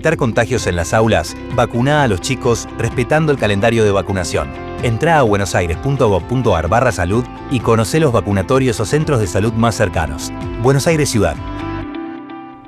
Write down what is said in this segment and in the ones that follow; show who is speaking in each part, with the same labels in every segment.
Speaker 1: evitar contagios en las aulas, vacuná a los chicos respetando el calendario de vacunación. Entrá a buenosaires.gov.ar/salud y conocé los vacunatorios o centros de salud más cercanos. Buenos Aires Ciudad.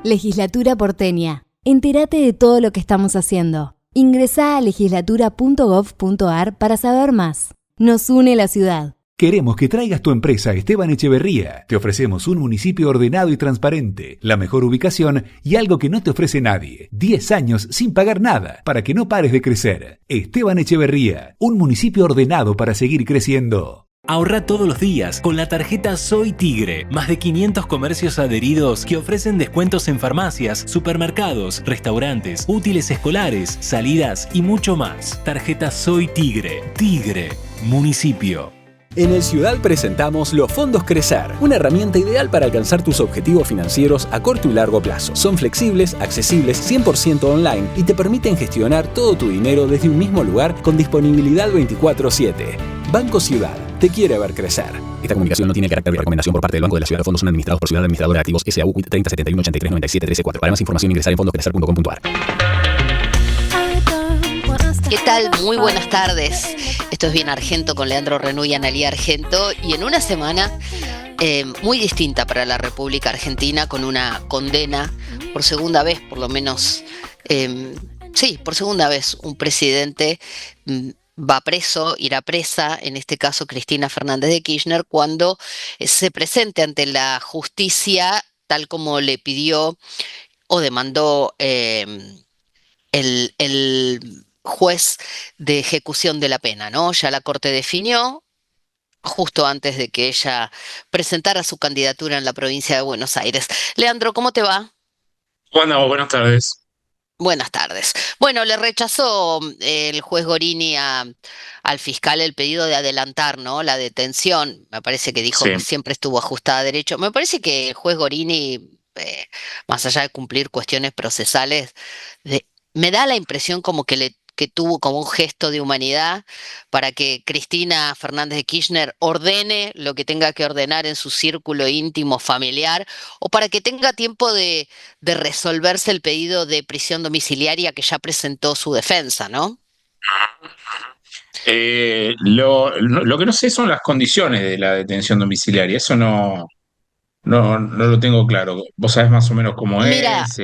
Speaker 2: Legislatura porteña. Entérate de todo lo que estamos haciendo. Ingresá a legislatura.gov.ar para saber más. Nos une la ciudad.
Speaker 3: Queremos que traigas tu empresa a Esteban Echeverría. Te ofrecemos un municipio ordenado y transparente, la mejor ubicación y algo que no te ofrece nadie. 10 años sin pagar nada, para que no pares de crecer. Esteban Echeverría, un municipio ordenado para seguir creciendo.
Speaker 4: Ahorra todos los días con la tarjeta Soy Tigre. Más de 500 comercios adheridos que ofrecen descuentos en farmacias, supermercados, restaurantes, útiles escolares, salidas y mucho más. Tarjeta Soy Tigre. Tigre. Municipio.
Speaker 5: En el Ciudad presentamos los Fondos Crecer, una herramienta ideal para alcanzar tus objetivos financieros a corto y largo plazo. Son flexibles, accesibles, 100% online y te permiten gestionar todo tu dinero desde un mismo lugar con disponibilidad 24/7. Banco Ciudad, te quiere ver crecer.
Speaker 6: Esta comunicación no tiene carácter de recomendación por parte del Banco de la Ciudad. Los fondos son administrados por Ciudad Administradora de Activos S.A.U. 30 71 83 97 13 4. Para más información ingresar en fondoscrecer.com.ar.
Speaker 7: ¿Qué tal? Muy buenas tardes. Esto es Bien Argento con Leandro Renú y Analía Argento. Y en una semana muy distinta para la República Argentina, con una condena por segunda vez, por lo menos, por segunda vez, un presidente va preso, irá presa, en este caso Cristina Fernández de Kirchner, cuando se presente ante la justicia tal como le pidió o demandó el juez de ejecución de la pena, ¿no? Ya la Corte definió, justo antes de que ella presentara su candidatura en la provincia de Buenos Aires. Leandro, ¿cómo te va?
Speaker 8: Bueno, buenas tardes.
Speaker 7: Buenas tardes. Bueno, le rechazó el juez Gorini al fiscal el pedido de adelantar, ¿no?, la detención. Me parece que dijo
Speaker 8: Sí.
Speaker 7: que siempre estuvo ajustada a derecho. Me parece que el juez Gorini, más allá de cumplir cuestiones procesales, me da la impresión como que tuvo como un gesto de humanidad para que Cristina Fernández de Kirchner ordene lo que tenga que ordenar en su círculo íntimo familiar, o para que tenga tiempo de resolverse el pedido de prisión domiciliaria que ya presentó su defensa, ¿no?
Speaker 8: Lo que no sé son las condiciones de la detención domiciliaria. Eso no lo tengo claro. ¿Vos sabés más o menos cómo
Speaker 7: Mira,
Speaker 8: es?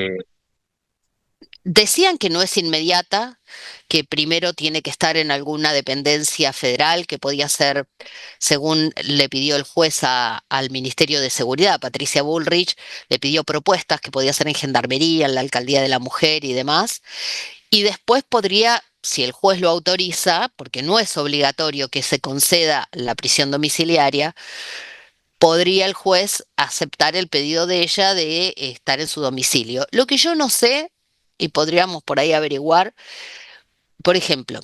Speaker 7: decían que no es inmediata, que primero tiene que estar en alguna dependencia federal, que podía ser, según le pidió el juez al Ministerio de Seguridad, Patricia Bullrich, le pidió propuestas que podía ser en Gendarmería, en la Alcaldía de la Mujer y demás. Y después podría, si el juez lo autoriza, porque no es obligatorio que se conceda la prisión domiciliaria, podría el juez aceptar el pedido de ella de estar en su domicilio. Lo que yo no sé, y podríamos por ahí averiguar, por ejemplo,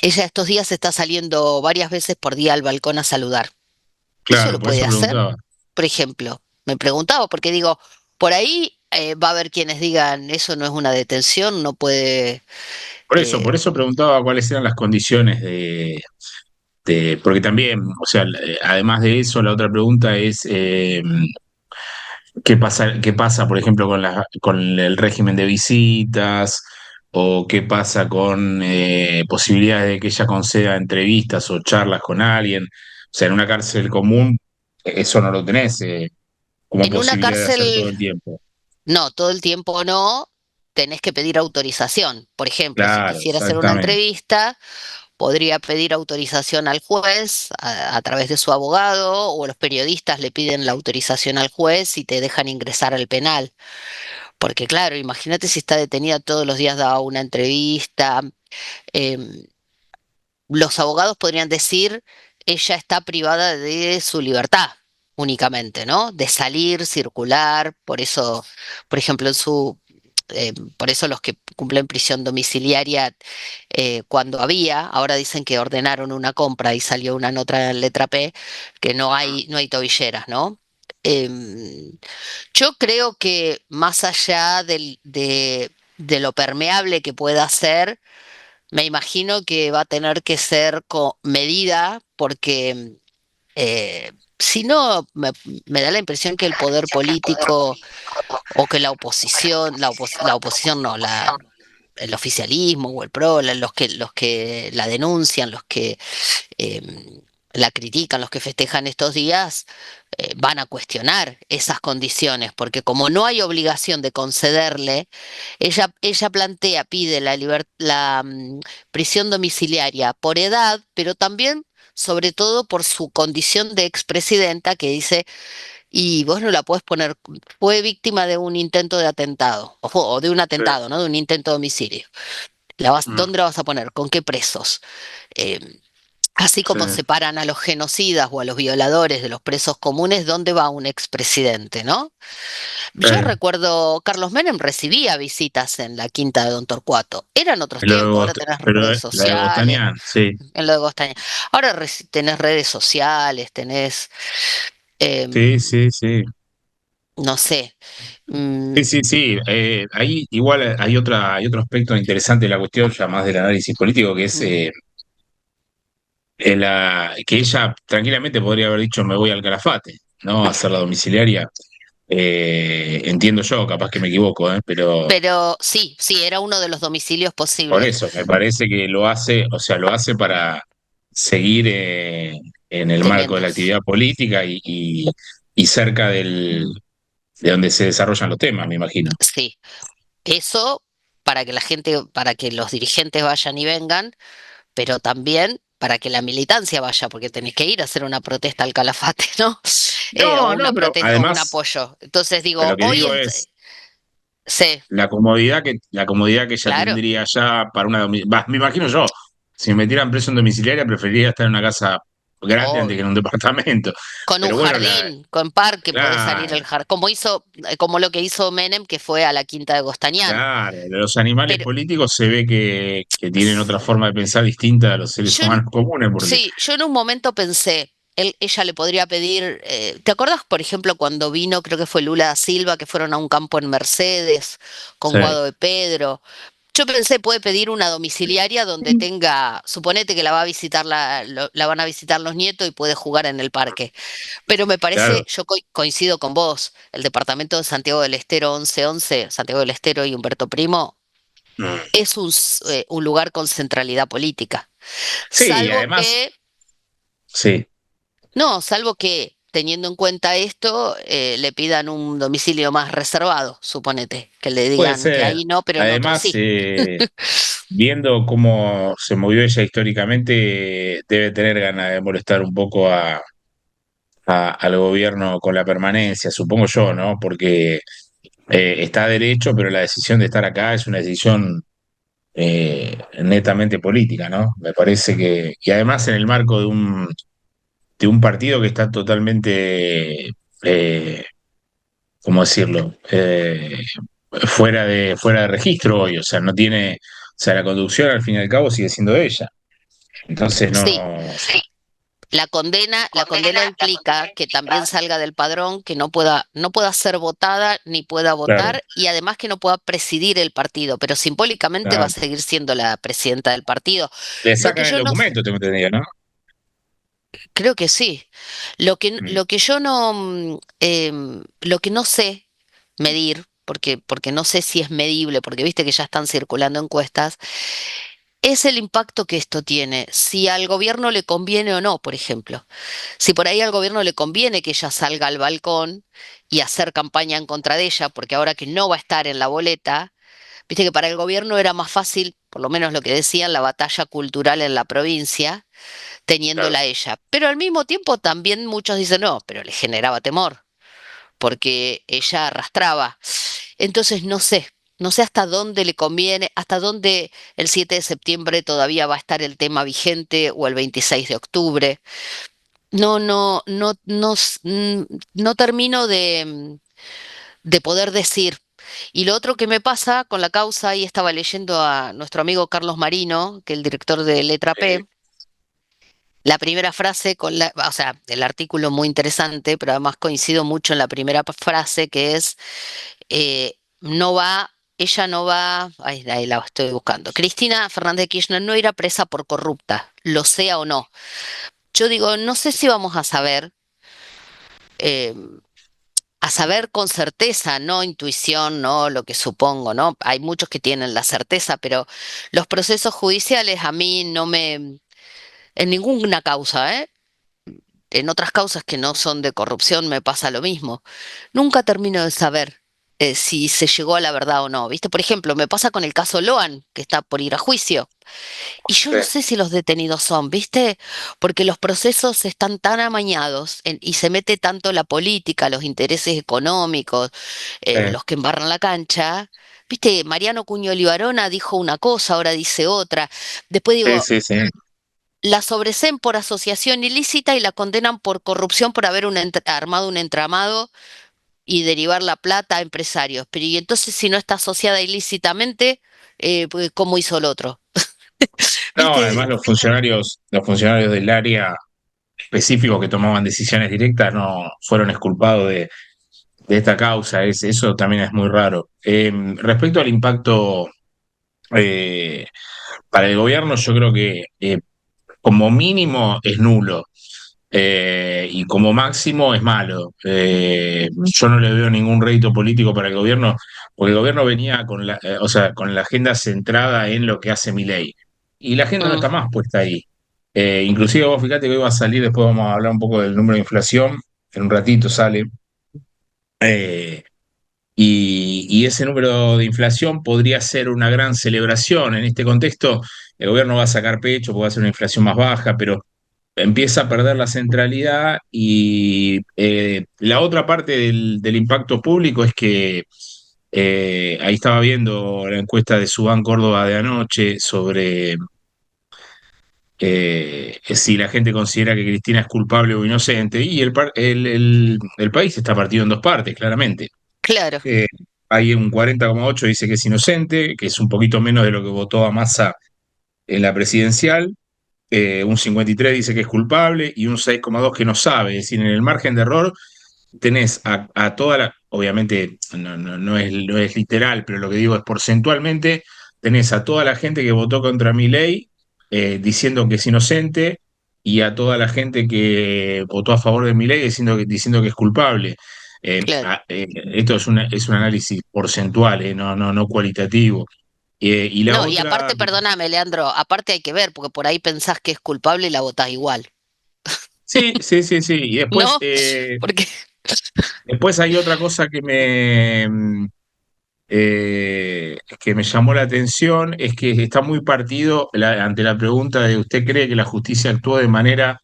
Speaker 7: ella estos días está saliendo varias veces por día al balcón a saludar. ¿Eso
Speaker 8: Claro,
Speaker 7: lo
Speaker 8: por
Speaker 7: puede
Speaker 8: eso
Speaker 7: hacer?
Speaker 8: preguntaba.
Speaker 7: Por ejemplo, me preguntaba, porque digo, por ahí va a haber quienes digan, eso no es una detención, no puede...
Speaker 8: Por
Speaker 7: eh,
Speaker 8: eso preguntaba cuáles eran las condiciones porque también, o sea, además de eso, la otra pregunta es qué pasa, por ejemplo, con el régimen de visitas, o qué pasa con posibilidades de que ella conceda entrevistas o charlas con alguien. O sea, en una cárcel común, eso no lo tenés como
Speaker 7: en una
Speaker 8: posibilidad de hacer todo
Speaker 7: cárcel,
Speaker 8: el tiempo.
Speaker 7: no, todo el tiempo no, tenés que pedir autorización. Por ejemplo, si
Speaker 8: Claro,
Speaker 7: quisiera hacer una
Speaker 8: exactamente.
Speaker 7: entrevista, podría pedir autorización al juez a través de su abogado, o los periodistas le piden la autorización al juez y te dejan ingresar al penal. Porque claro, imagínate si está detenida todos los días, daba una entrevista. em, los abogados podrían decir, ella está privada de su libertad únicamente, ¿no? De salir, circular, por eso, por ejemplo, por eso los que cumplen prisión domiciliaria, cuando había, ahora dicen que ordenaron una compra y salió una nota en letra P, que no hay tobilleras, ¿no? Em, yo creo que más allá de lo permeable que pueda ser, me imagino que va a tener que ser medida, porque Si no, me da la impresión que el poder político o que la oposición no, el oficialismo o el PRO, los que la denuncian, los que eh, la critican, los que festejan estos días, van a cuestionar esas condiciones, porque como no hay obligación de concederle, ella pide la prisión domiciliaria por edad, pero también, sobre todo, por su condición de expresidenta, que dice, y vos no la podés poner, fue víctima de un intento de atentado, o de un
Speaker 8: Sí.
Speaker 7: atentado, ¿no? De un intento de homicidio.
Speaker 8: Mm,
Speaker 7: ¿Dónde la vas a poner? ¿Con qué presos? Eh, Así
Speaker 8: sí,
Speaker 7: como separan a los genocidas o a los violadores de los presos comunes, ¿dónde va un expresidente, no? Yo
Speaker 8: sí.
Speaker 7: recuerdo, Carlos Menem recibía visitas en la quinta de Don Torcuato. Eran otros tiempos, ahora tenés
Speaker 8: Pero
Speaker 7: redes
Speaker 8: la de
Speaker 7: sociales,
Speaker 8: Bostanian, sí.
Speaker 7: en lo de Gostaña. Ahora tenés redes sociales, tenés,
Speaker 8: Sí,
Speaker 7: em,
Speaker 8: sí, sí.
Speaker 7: no sé, mm,
Speaker 8: Sí, sí, sí. Ahí igual hay otro aspecto interesante de la cuestión, ya más del análisis político, que es
Speaker 7: mm,
Speaker 8: que ella tranquilamente podría haber dicho me voy al Calafate, ¿no? A hacer la domiciliaria. Entiendo yo, capaz que me equivoco, pero
Speaker 7: pero sí, sí, era uno de los domicilios
Speaker 8: por
Speaker 7: posibles.
Speaker 8: eso me parece que lo hace, o sea, lo hace para seguir en el marco de
Speaker 7: Teniendo,
Speaker 8: la actividad política y cerca de donde se desarrollan los temas, me imagino.
Speaker 7: sí, eso para que la gente, para que los dirigentes vayan y vengan, pero también para que la militancia vaya, porque tenés que ir a hacer una protesta al Calafate, ¿no? O
Speaker 8: No,
Speaker 7: una
Speaker 8: no, pero
Speaker 7: protesta o un
Speaker 8: además,
Speaker 7: apoyo. Entonces
Speaker 8: a
Speaker 7: digo,
Speaker 8: lo que digo es
Speaker 7: sí,
Speaker 8: la comodidad que ella
Speaker 7: claro,
Speaker 8: tendría ya para una me imagino yo, si me metieran preso en domiciliaria, preferiría estar en una casa grande antes que en
Speaker 7: obvio.
Speaker 8: un departamento.
Speaker 7: Con un
Speaker 8: Pero bueno,
Speaker 7: jardín, con parque, podés salir al
Speaker 8: claro,
Speaker 7: jardín, como lo que hizo Menem, que fue a la Quinta de Gostañán.
Speaker 8: claro, los animales
Speaker 7: Pero
Speaker 8: políticos se ve que tienen otra
Speaker 7: s-
Speaker 8: forma de pensar distinta a los seres
Speaker 7: yo, en-
Speaker 8: humanos comunes, porque
Speaker 7: sí, yo en un momento pensé, ella le podría pedir, ¿te acuerdas, por ejemplo, cuando vino, creo que fue Lula da Silva, que fueron a un campo en Mercedes con
Speaker 8: sí,
Speaker 7: Guado de Pedro? Yo pensé, puede pedir una domiciliaria donde tenga, suponete que la va a visitar la van a visitar los nietos y puede jugar en el parque. Pero me parece,
Speaker 8: claro.
Speaker 7: yo coincido con vos, el departamento de Santiago del Estero 1111, Santiago del Estero y Humberto Primo,
Speaker 8: Mm.
Speaker 7: es un lugar con centralidad política.
Speaker 8: Sí, y
Speaker 7: Salvo
Speaker 8: además,
Speaker 7: que,
Speaker 8: sí,
Speaker 7: no, salvo que teniendo en cuenta esto, le pidan un domicilio más reservado, suponete, que le
Speaker 8: puede
Speaker 7: digan que
Speaker 8: ser.
Speaker 7: ahí no, pero en otro
Speaker 8: Además,
Speaker 7: sí.
Speaker 8: viendo cómo se movió ella históricamente, debe tener ganas de molestar un poco al gobierno con la permanencia, supongo yo, ¿no? Porque está derecho, pero la decisión de estar acá es una decisión netamente política, ¿no? Me parece y además en el marco de un partido que está totalmente, ¿cómo decirlo? Fuera de registro hoy, o sea, no tiene, o sea, la conducción al fin y al cabo sigue siendo de ella. Entonces
Speaker 7: Sí,
Speaker 8: no,
Speaker 7: la condena implica que también salga del padrón, que no pueda ser votada ni pueda
Speaker 8: claro,
Speaker 7: votar y además que no pueda presidir el partido, pero simbólicamente va a
Speaker 8: claro.
Speaker 7: seguir siendo la presidenta del partido.
Speaker 8: Le
Speaker 7: Lo que
Speaker 8: sacan el
Speaker 7: yo no,
Speaker 8: documento, tengo entendido, ¿no?
Speaker 7: creo que sí.
Speaker 8: Mm,
Speaker 7: Lo que yo no, lo que no sé medir, porque no sé si es medible, porque viste que ya están circulando encuestas, es el impacto que esto tiene, si al gobierno le conviene o no, por ejemplo. Si por ahí al gobierno le conviene que ella salga al balcón y hacer campaña en contra de ella, porque ahora que no va a estar en la boleta, viste que para el gobierno era más fácil, por lo menos lo que decían, la batalla cultural en la provincia, teniéndola
Speaker 8: claro.
Speaker 7: a ella. Pero al mismo tiempo también muchos dicen no, pero le generaba temor, porque ella arrastraba. Entonces no sé hasta dónde le conviene, hasta dónde el 7 de septiembre todavía va a estar el tema vigente o el 26 de octubre. No, no, no, no, no termino de poder decir. Y lo otro que me pasa con la causa, y estaba leyendo a nuestro amigo Carlos Marino, que es el director de Letra
Speaker 8: Eh,
Speaker 7: P, la primera frase o sea, el artículo muy interesante, pero además coincido mucho en la primera frase que es, ella no va, ahí la estoy buscando. Cristina Fernández de Kirchner no irá presa por corrupta, lo sea o no. yo digo, no sé si vamos eh, a saber con certeza, no intuición, no lo que supongo, ¿no? Hay muchos que tienen la certeza, pero los procesos judiciales a mí no me, en ninguna causa, ¿eh? En otras causas que no son de corrupción me pasa lo mismo. Nunca termino de saber si se llegó a la verdad o no. ¿Viste? Por ejemplo, me pasa con el caso Loan, que está por ir a juicio. Y yo
Speaker 8: Sí,
Speaker 7: no sé si los detenidos son, ¿viste? Porque los procesos están tan amañados y se mete tanto la política, los intereses económicos, los que embarran la cancha. ¿Viste? Mariano Cuño Libarona dijo una cosa, ahora dice otra. Después
Speaker 8: sí,
Speaker 7: digo,
Speaker 8: sí, sí.
Speaker 7: la sobreseen por asociación ilícita y la condenan por corrupción por haber armado un entramado y derivar la plata a empresarios. Pero y entonces si no está asociada ilícitamente, pues, ¿cómo hizo el otro?
Speaker 8: No, además
Speaker 7: ¿Viste?
Speaker 8: los funcionarios del área específicos que tomaban decisiones directas no fueron exculpados de esta causa. Eso también es muy raro. Respecto al impacto eh, para el gobierno, yo creo que como mínimo es nulo. Y como máximo es malo. Yo no le veo ningún rédito político para el gobierno, porque el gobierno venía o sea, con la agenda centrada en lo que hace Milei. Y la agenda no
Speaker 7: Mm,
Speaker 8: está más puesta ahí. Inclusive vos fíjate que hoy va a salir, después vamos a hablar un poco del número de inflación, en un ratito sale. Eh, y ese número de inflación podría ser una gran celebración. En este contexto, el gobierno va a sacar pecho porque va a ser una inflación más baja, pero empieza a perder la centralidad y la otra parte del impacto público es que ahí estaba viendo la encuesta de Subán Córdoba de anoche sobre si la gente considera que Cristina es culpable o inocente y el país está partido en dos partes, claramente.
Speaker 7: claro,
Speaker 8: Eh, Hay un 40,8 dice que es inocente, que es un poquito menos de lo que votó a Massa en la presidencial. Un 53 dice que es culpable y un 6,2 que no sabe. Es decir, en el margen de error tenés a toda la, obviamente no es literal, pero lo que digo es porcentualmente, tenés a toda la gente que votó contra Milei diciendo que es inocente y a toda la gente que votó a favor de Milei diciendo que es culpable.
Speaker 7: claro.
Speaker 8: Esto es un análisis porcentual, no cualitativo. Y la
Speaker 7: No, y
Speaker 8: otra,
Speaker 7: aparte, perdóname, Leandro, aparte hay que ver, porque por ahí pensás que es culpable y la votás igual.
Speaker 8: sí, sí, sí, sí. Y después,
Speaker 7: ¿No? Porque,
Speaker 8: después hay otra cosa que me llamó la atención, es que está muy partido ante la pregunta de ¿usted cree que la justicia actuó de manera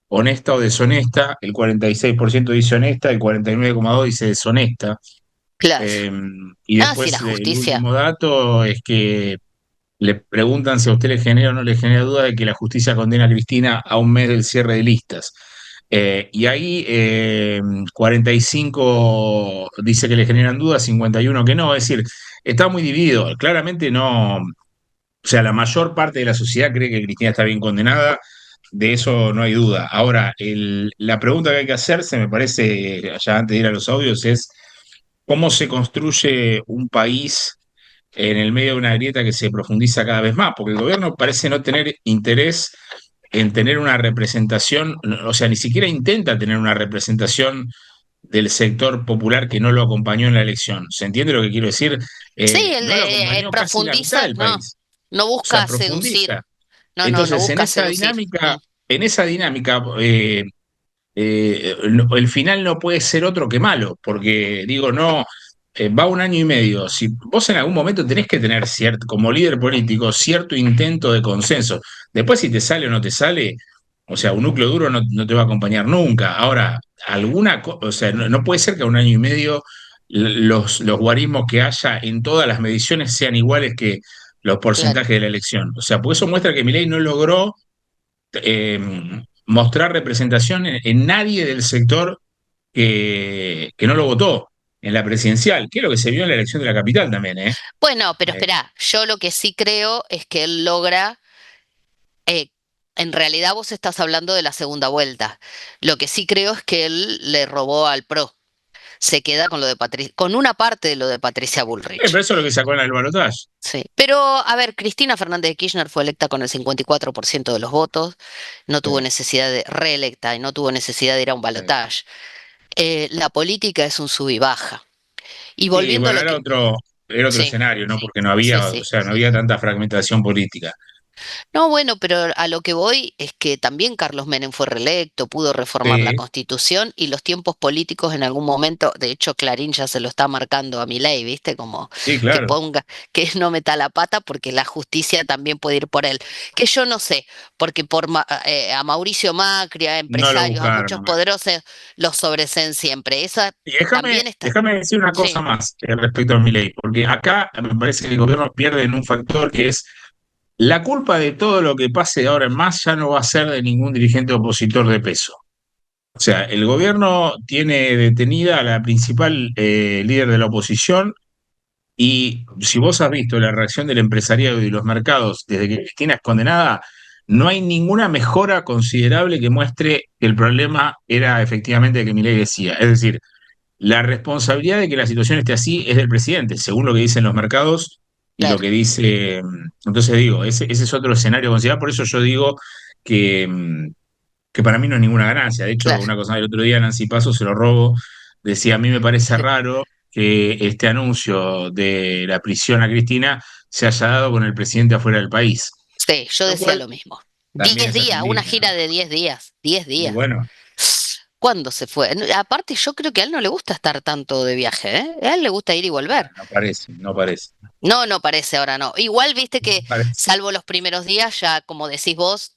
Speaker 8: honesta o deshonesta? El 46% dice honesta, el 49,2% dice deshonesta.
Speaker 7: claro.
Speaker 8: Eh, y
Speaker 7: Ah, sí, la
Speaker 8: después el
Speaker 7: justicia.
Speaker 8: último dato es que le preguntan si a usted le genera o no le genera duda de que la justicia condena a Cristina a un mes del cierre de listas. Y ahí 45 dice que le generan dudas, 51 que no. Es decir, está muy dividido. Claramente no. O sea, la mayor parte de la sociedad cree que Cristina está bien condenada. De eso no hay duda. Ahora, la pregunta que hay que hacerse, me parece, ya antes de ir a los audios, es cómo se construye un país en el medio de una grieta que se profundiza cada vez más, porque el gobierno parece no tener interés en tener una representación, o sea, ni siquiera intenta tener una representación del sector popular que no lo acompañó en la elección. ¿Se entiende lo que quiero decir?
Speaker 7: Sí,
Speaker 8: No lo acompañó casi la mitad
Speaker 7: profundiza,
Speaker 8: del
Speaker 7: no,
Speaker 8: país.
Speaker 7: no
Speaker 8: O sea,
Speaker 7: busca seducir.
Speaker 8: profundiza.
Speaker 7: No
Speaker 8: Entonces, en
Speaker 7: busca
Speaker 8: esa
Speaker 7: seducir.
Speaker 8: dinámica, en esa dinámica, el final no puede ser otro que malo, porque digo, no, va un año y medio. Si vos en algún momento tenés que tener cierto, como líder político, cierto intento de consenso. Después, si te sale o no te sale, o sea, un núcleo duro no te va a acompañar nunca. Ahora, o sea, no puede ser que a un año y medio los guarismos que haya en todas las mediciones sean iguales que los
Speaker 7: Claro,
Speaker 8: porcentajes de la elección. O sea, porque eso muestra que Milei no logró eh, mostrar representación en nadie del sector que no lo votó en la presidencial, que es lo que se vio en la elección de la capital también, ¿eh?
Speaker 7: bueno, pero
Speaker 8: Eh,
Speaker 7: espera, yo lo que sí creo es que él logra, eh, en realidad vos estás hablando de la segunda vuelta. Lo que sí creo es que él le robó al PRO. se queda con lo de con una parte de lo de Patricia Bullrich.
Speaker 8: Pero eso es lo que sacó en el balotaje.
Speaker 7: Sí, pero a ver, Cristina Fernández de Kirchner fue electa con el 54% de los votos, no tuvo necesidad de reelecta y no tuvo necesidad de ir a un balotaje. La política es un sub y baja. Y
Speaker 8: Sí,
Speaker 7: volviendo a
Speaker 8: bueno,
Speaker 7: lo que...
Speaker 8: era otro
Speaker 7: Sí,
Speaker 8: escenario, ¿no? Porque no
Speaker 7: sí,
Speaker 8: había, o
Speaker 7: sí.
Speaker 8: sea, no había tanta fragmentación política.
Speaker 7: No, bueno, pero a lo que voy es que también Carlos Menem fue reelecto, pudo reformar la
Speaker 8: Sí,
Speaker 7: Constitución y los tiempos políticos en algún momento, de hecho Clarín ya se lo está marcando a Milei, ¿viste? Como
Speaker 8: sí,
Speaker 7: que
Speaker 8: claro.
Speaker 7: ponga, que no meta la pata porque la justicia también puede ir por él. Que yo no sé, porque a Mauricio Macri, a
Speaker 8: No lo
Speaker 7: empresarios, a
Speaker 8: buscaron
Speaker 7: muchos
Speaker 8: nomás.
Speaker 7: poderosos los sobreseen siempre. Esa
Speaker 8: Y
Speaker 7: también está.
Speaker 8: déjame decir una cosa
Speaker 7: Sí,
Speaker 8: más respecto a mi ley, porque acá me parece que el gobierno pierde en un factor que es la culpa de todo lo que pase de ahora en más ya no va a ser de ningún dirigente opositor de peso. O sea, el gobierno tiene detenida a la principal líder de la oposición y si vos has visto la reacción del empresariado y los mercados desde que Cristina es condenada, no hay ninguna mejora considerable que muestre que el problema era efectivamente que Milei decía. Es decir, la responsabilidad de que la situación esté así es del presidente, según lo que dicen los mercados y lo
Speaker 7: claro,
Speaker 8: que dice. Entonces digo, ese es otro escenario a considerar, por eso yo digo que, que para mí no es ninguna ganancia. De hecho,
Speaker 7: claro.
Speaker 8: una cosa del otro día, Nancy Paso, se lo robo, decía, a mí me parece raro que este anuncio de la prisión a Cristina se haya dado con el presidente afuera del país.
Speaker 7: Sí, yo
Speaker 8: Lo
Speaker 7: decía
Speaker 8: cual
Speaker 7: lo mismo.
Speaker 8: también
Speaker 7: 10
Speaker 8: es
Speaker 7: días, una
Speaker 8: atendible,
Speaker 7: gira
Speaker 8: ¿no?
Speaker 7: de 10 días, 10
Speaker 8: Y
Speaker 7: días.
Speaker 8: bueno,
Speaker 7: ¿Cuándo se fue? Aparte, yo creo que a él no le gusta estar tanto de viaje, ¿eh? A él le gusta ir y volver.
Speaker 8: no parece, no parece.
Speaker 7: No, no parece ahora, no. Igual viste
Speaker 8: No
Speaker 7: que,
Speaker 8: parece.
Speaker 7: salvo los primeros días, ya como decís vos,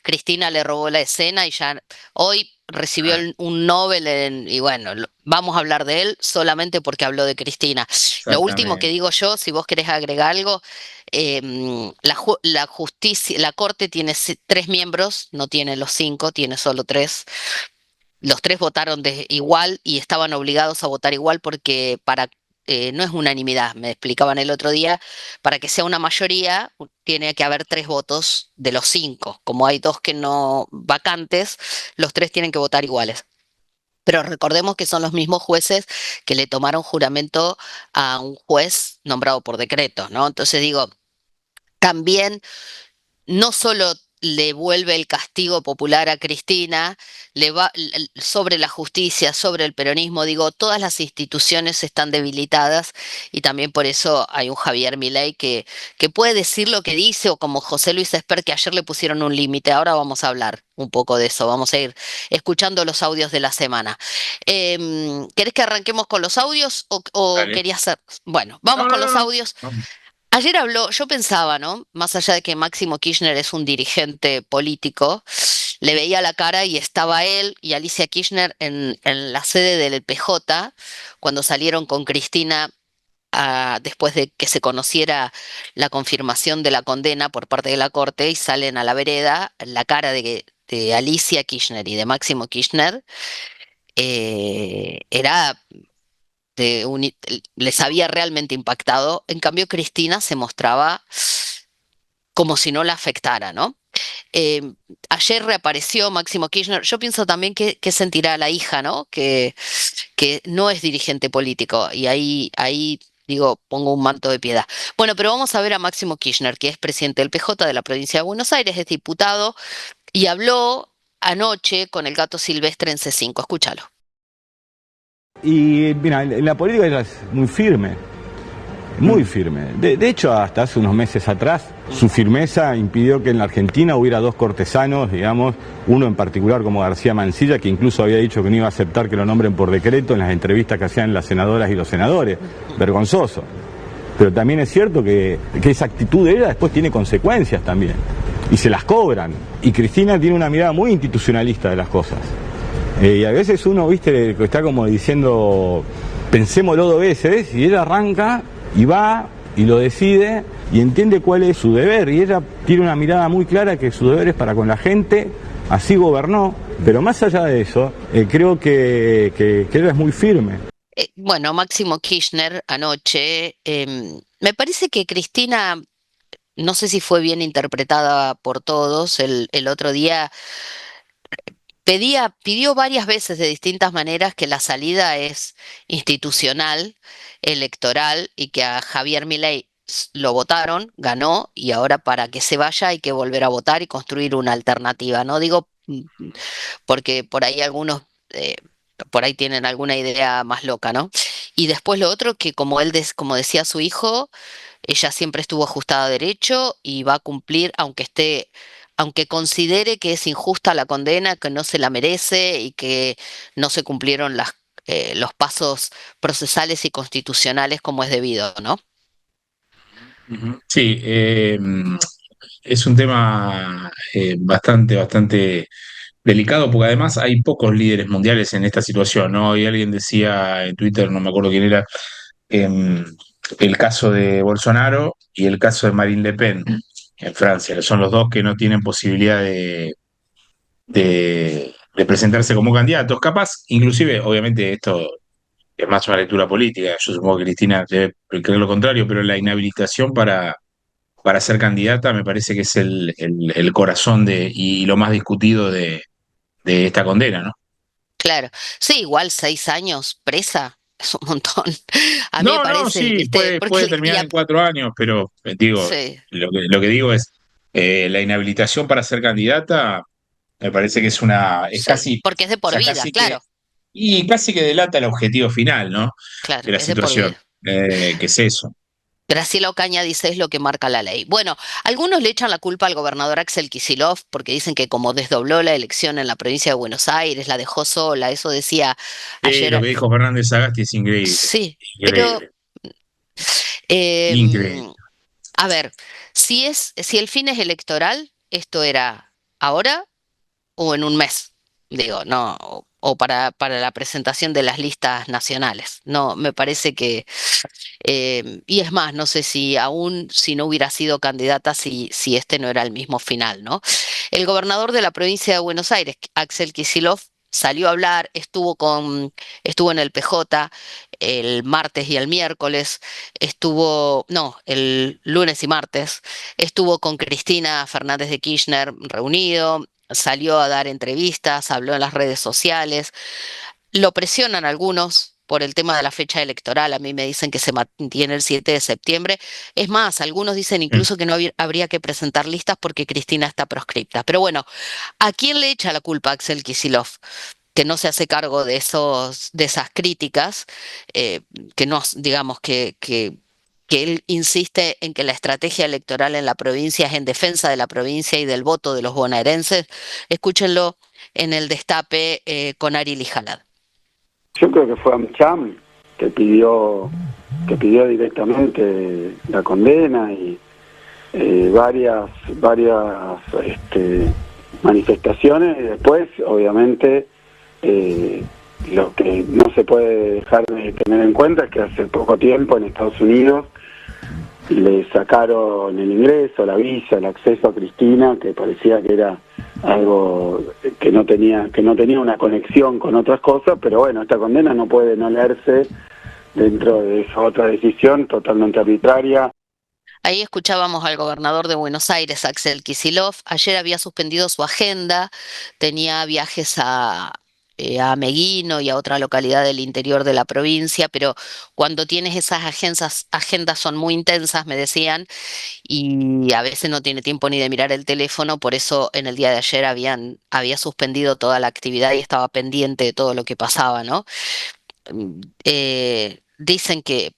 Speaker 7: Cristina le robó la escena y ya hoy recibió un Nobel y bueno, vamos a hablar de él solamente porque habló de Cristina. Lo último que
Speaker 8: Exactamente.
Speaker 7: digo yo, si vos querés agregar algo, la justicia, la Corte tiene 3 miembros, no tiene los 5, tiene solo 3. Los 3 votaron igual y estaban obligados a votar igual porque no es unanimidad, me explicaban el otro día, para que sea una mayoría tiene que haber 3 votos de los 5. Como hay 2 que no vacantes, los 3 tienen que votar iguales. Pero recordemos que son los mismos jueces que le tomaron juramento a un juez nombrado por decreto, ¿no? Entonces digo, también no solo le vuelve el castigo popular a Cristina, le va sobre la justicia, sobre el peronismo, digo, todas las instituciones están debilitadas y también por eso hay un Javier Milei que puede decir lo que dice, o como José Luis Esper, que ayer le pusieron un límite. Ahora vamos a hablar un poco de eso, vamos a ir escuchando los audios de la semana. ¿Querés que arranquemos con los audios o
Speaker 8: Dale.
Speaker 7: querías hacer? Bueno,
Speaker 8: No,
Speaker 7: vamos
Speaker 8: no,
Speaker 7: con
Speaker 8: no,
Speaker 7: los
Speaker 8: no.
Speaker 7: audios.
Speaker 8: Vamos.
Speaker 7: Ayer habló, yo pensaba, ¿no? Más allá de que Máximo Kirchner es un dirigente político, le veía la cara y estaba él y Alicia Kirchner en la sede del PJ cuando salieron con Cristina, después de que se conociera la confirmación de la condena por parte de la Corte, y salen a la vereda. La cara de Alicia Kirchner y de Máximo Kirchner era les había realmente impactado. En cambio, Cristina se mostraba como si no la afectara, ¿no? Eh, Ayer reapareció Máximo Kirchner. Yo pienso también que sentirá la hija, ¿no? Que no es dirigente político. Y ahí digo, pongo un manto de piedad. Bueno, pero vamos a ver a Máximo Kirchner, que es presidente del PJ de la provincia de Buenos Aires, es diputado, y habló anoche con el gato silvestre en C5. Escúchalo.
Speaker 9: Y mira, en la política ella es muy firme, muy firme. De hecho, hasta hace unos meses atrás, su firmeza impidió que en la Argentina hubiera 2 cortesanos, digamos, uno en particular como García Mansilla, que incluso había dicho que no iba a aceptar que lo nombren por decreto en las entrevistas que hacían las senadoras y los senadores. Vergonzoso. Pero también es cierto que esa actitud de ella después tiene consecuencias también. Y se las cobran. Y Cristina tiene una mirada muy institucionalista de las cosas. Y a veces uno, viste, está como diciendo, pensémoslo 2 veces, y ella arranca y va y lo decide y entiende cuál es su deber. Y ella tiene una mirada muy clara que su deber es para con la gente, así gobernó. Pero más allá de eso, creo que ella es muy firme.
Speaker 7: Bueno, Máximo Kirchner anoche, me parece que Cristina, no sé si fue bien interpretada por todos el otro día. pidió varias veces de distintas maneras que la salida es institucional, electoral, y que a Javier Milei lo votaron, ganó, y ahora para que se vaya hay que volver a votar y construir una alternativa. No digo porque por ahí algunos por ahí tienen alguna idea más loca, ¿no? Y después lo otro, que como como decía su hijo, ella siempre estuvo ajustada a derecho y va a cumplir, aunque considere que es injusta la condena, que no se la merece y que no se cumplieron los pasos procesales y constitucionales como es debido, ¿no?
Speaker 8: Ujú. Sí, es un tema bastante delicado, porque además hay pocos líderes mundiales en esta situación, ¿no? Y alguien decía en Twitter, no me acuerdo quién era, em, el caso de Bolsonaro y el caso de Marine Le Pen en Francia, que son los dos que no tienen posibilidad de presentarse como candidatos. Capaz, inclusive, obviamente esto es más una lectura política, yo supongo que Cristina debe creer lo contrario, pero la inhabilitación para ser candidata me parece que es el corazón y lo más discutido de esta condena, ¿no?
Speaker 7: Claro. Sí, igual 6 años presa es un montón. A mí me
Speaker 8: No, no,
Speaker 7: parece,
Speaker 8: sí,
Speaker 7: ¿viste?
Speaker 8: puede terminar en 4 años, pero digo,
Speaker 7: Sí,
Speaker 8: lo que digo es, la inhabilitación para ser candidata me parece que es
Speaker 7: sí,
Speaker 8: casi, o
Speaker 7: porque es de por
Speaker 8: sea,
Speaker 7: vida, claro,
Speaker 8: casi que delata el objetivo final, ¿no?
Speaker 7: claro,
Speaker 8: De la
Speaker 7: es de por
Speaker 8: situación,
Speaker 7: vida.
Speaker 8: que es eso.
Speaker 7: Graciela Ocaña dice es lo que marca la ley. Bueno, algunos le echan la culpa al gobernador Axel Kicillof porque dicen que como desdobló la elección en la provincia de Buenos Aires, la dejó sola, eso decía
Speaker 8: Lo
Speaker 7: ayer.
Speaker 8: que dijo Fernández Sagasti es increíble,
Speaker 7: Sí, pero
Speaker 8: increíble, increíble.
Speaker 7: em, a ver, si el fin es electoral, esto era ahora o en un mes, digo, no, o para la presentación de las listas nacionales. No, me parece que, y es más, no sé si aún si no hubiera sido candidata, si este no era el mismo final, ¿no? El gobernador de la provincia de Buenos Aires, Axel Kicillof, salió a hablar, estuvo en el PJ el martes y el miércoles, no, el lunes y martes, estuvo con Cristina Fernández de Kirchner reunido, salió a dar entrevistas, habló en las redes sociales, lo presionan algunos por el tema de la fecha electoral, a mí me dicen que se mantiene el 7 de septiembre, es más, algunos dicen
Speaker 8: Mm.
Speaker 7: incluso que no habría que presentar listas porque Cristina está proscripta. Pero bueno, ¿a quién le echa la culpa a Axel Kicillof? Que no se hace cargo de esas críticas, eh, que no, digamos que él insiste en que la estrategia electoral en la provincia es en defensa de la provincia y del voto de los bonaerenses. Escúchenlo en el Destape con Ari Lijalad.
Speaker 10: Yo creo que fue AmCham que pidió directamente la condena y varias manifestaciones, y después obviamente lo que no se puede dejar de tener en cuenta es que hace poco tiempo en Estados Unidos le sacaron el ingreso, la visa, el acceso a Cristina, que parecía que era algo que no tenía una conexión con otras cosas, pero bueno, esta condena no puede no leerse dentro de esa otra decisión totalmente arbitraria.
Speaker 7: Ahí escuchábamos al gobernador de Buenos Aires, Axel Kicillof. Ayer había suspendido su agenda, tenía viajes a Meguino y a otra localidad del interior de la provincia, pero cuando tienes esas agendas son muy intensas, me decían, y a veces no tiene tiempo ni de mirar el teléfono, por eso en el día de ayer había suspendido toda la actividad y estaba pendiente de todo lo que pasaba, ¿no? Dicen que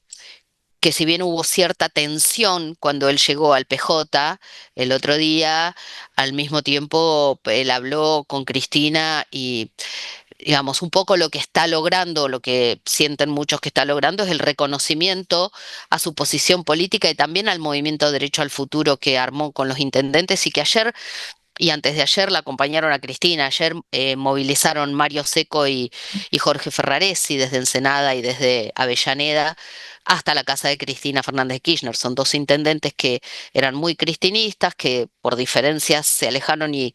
Speaker 7: si bien hubo cierta tensión cuando él llegó al PJ el otro día, al mismo tiempo él habló con Cristina y, digamos, un poco lo que está logrando, lo que sienten muchos que está logrando es el reconocimiento a su posición política y también al movimiento Derecho al Futuro que armó con los intendentes y que ayer y antes de ayer la acompañaron a Cristina. Ayer movilizaron Mario Seco y Jorge Ferraresi desde Ensenada y desde Avellaneda hasta la casa de Cristina Fernández de Kirchner. Son dos intendentes que eran muy cristinistas, que por diferencias se alejaron y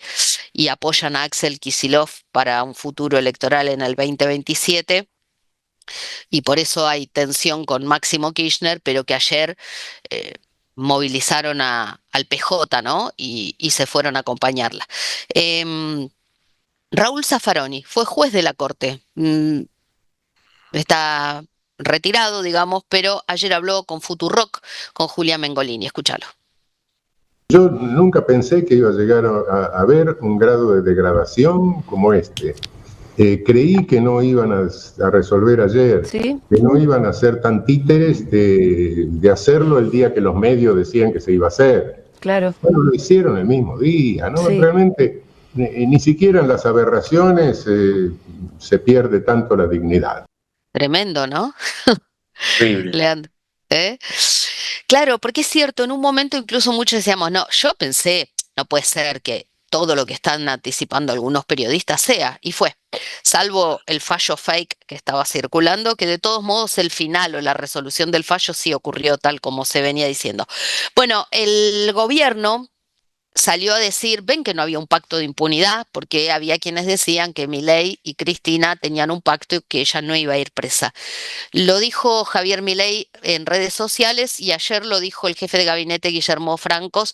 Speaker 7: apoyan a Axel Kicillof para un futuro electoral en el 2027. Y por eso hay tensión con Máximo Kirchner, pero que ayer eh, movilizaron al PJ, ¿no? Y se fueron a acompañarla. Em, Raúl Zaffaroni fue juez de la Corte. Está retirado, digamos, pero ayer habló con Futurock, con Julia Mengolini. Escúchalo.
Speaker 11: Yo nunca pensé que iba a llegar a ver un grado de degradación como este. Creí que no iban a resolver ayer,
Speaker 2: ¿Sí?
Speaker 11: que no iban a ser tan títeres de hacerlo el día que los medios decían que se iba a hacer.
Speaker 2: Claro.
Speaker 11: Bueno, lo hicieron el mismo día, ¿no?
Speaker 2: Sí.
Speaker 11: Realmente ni siquiera en las aberraciones se pierde tanto la dignidad.
Speaker 7: Tremendo, ¿no?
Speaker 8: Horrible.
Speaker 7: Leandro. ¿Eh? Claro, porque es cierto, en un momento incluso muchos decíamos, no, yo pensé, no puede ser que todo lo que están anticipando algunos periodistas sea, y fue, salvo el fallo fake que estaba circulando, que de todos modos el final o la resolución del fallo sí ocurrió tal como se venía diciendo. Bueno, el gobierno salió a decir, ven que no había un pacto de impunidad, porque había quienes decían que Milei y Cristina tenían un pacto y que ella no iba a ir presa. Lo dijo Javier Milei en redes sociales y ayer lo dijo el jefe de gabinete Guillermo Francos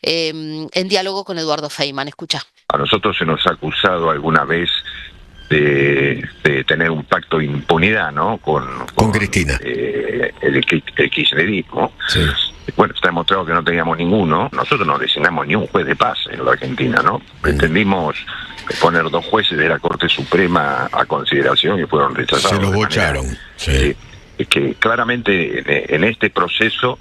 Speaker 7: en diálogo con Eduardo Feynman. Escucha.
Speaker 12: A nosotros se nos ha acusado alguna vez de tener un pacto de impunidad, ¿no? Con Cristina. El kirchnerismo. Sí. Bueno, está demostrado que no teníamos ninguno. Nosotros no designamos ni un juez de paz en la Argentina, ¿no? Pretendimos poner 2 jueces de la Corte Suprema a consideración y fueron rechazados. Se los bocharon, sí. Es que claramente en este proceso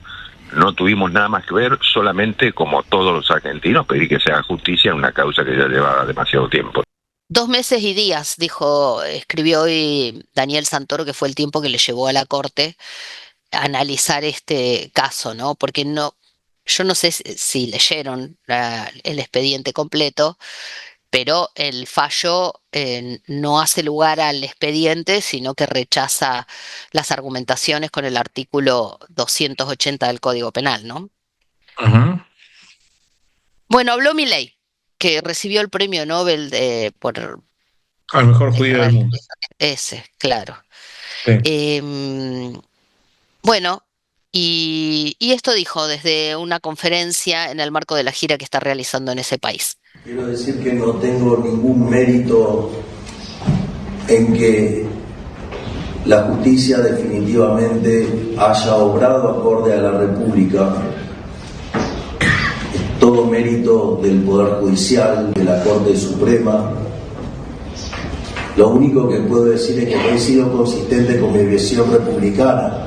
Speaker 12: no tuvimos nada más que ver, solamente como todos los argentinos, pedir que se haga justicia en una causa que ya llevaba demasiado tiempo.
Speaker 7: 2 meses y días, dijo, escribió hoy Daniel Santoro, que fue el tiempo que le llevó a la Corte a analizar este caso, ¿no? Porque yo no sé si leyeron el expediente completo, pero el fallo no hace lugar al expediente, sino que rechaza las argumentaciones con el artículo 280 del Código Penal, ¿no?
Speaker 8: Ajá.
Speaker 7: Bueno, habló Milei, que recibió el premio Nobel por
Speaker 8: Al mejor judío del mundo.
Speaker 7: ese, claro.
Speaker 8: Sí.
Speaker 7: Bueno, y esto dijo desde una conferencia en el marco de la gira que está realizando en ese país.
Speaker 13: Quiero decir que no tengo ningún mérito en que la justicia definitivamente haya obrado acorde a la República. Es todo mérito del Poder Judicial, de la Corte Suprema. Lo único que puedo decir es que no he sido consistente con mi visión republicana